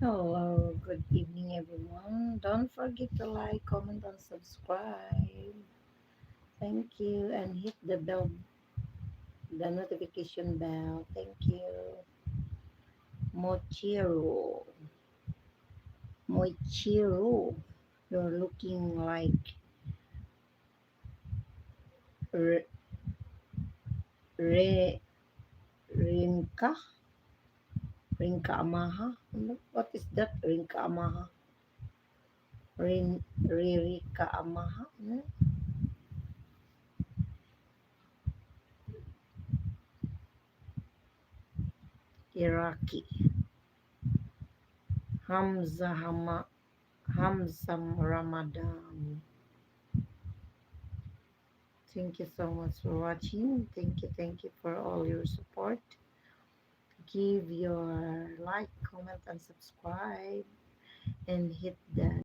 Hello, good evening, everyone. Don't forget to like, comment, and subscribe. Thank you, and hit the notification bell. Thank you. Mochiro, Moichiro, you're looking like Re, Re, Rinka, Rinka Amaha. What is that? Rinka Amaha, Ririka Amaha. Iraqi, Hamza Hamza Ramadan. Thank you so much for watching. Thank you for all your support. Give your like, comment, and subscribe, and hit the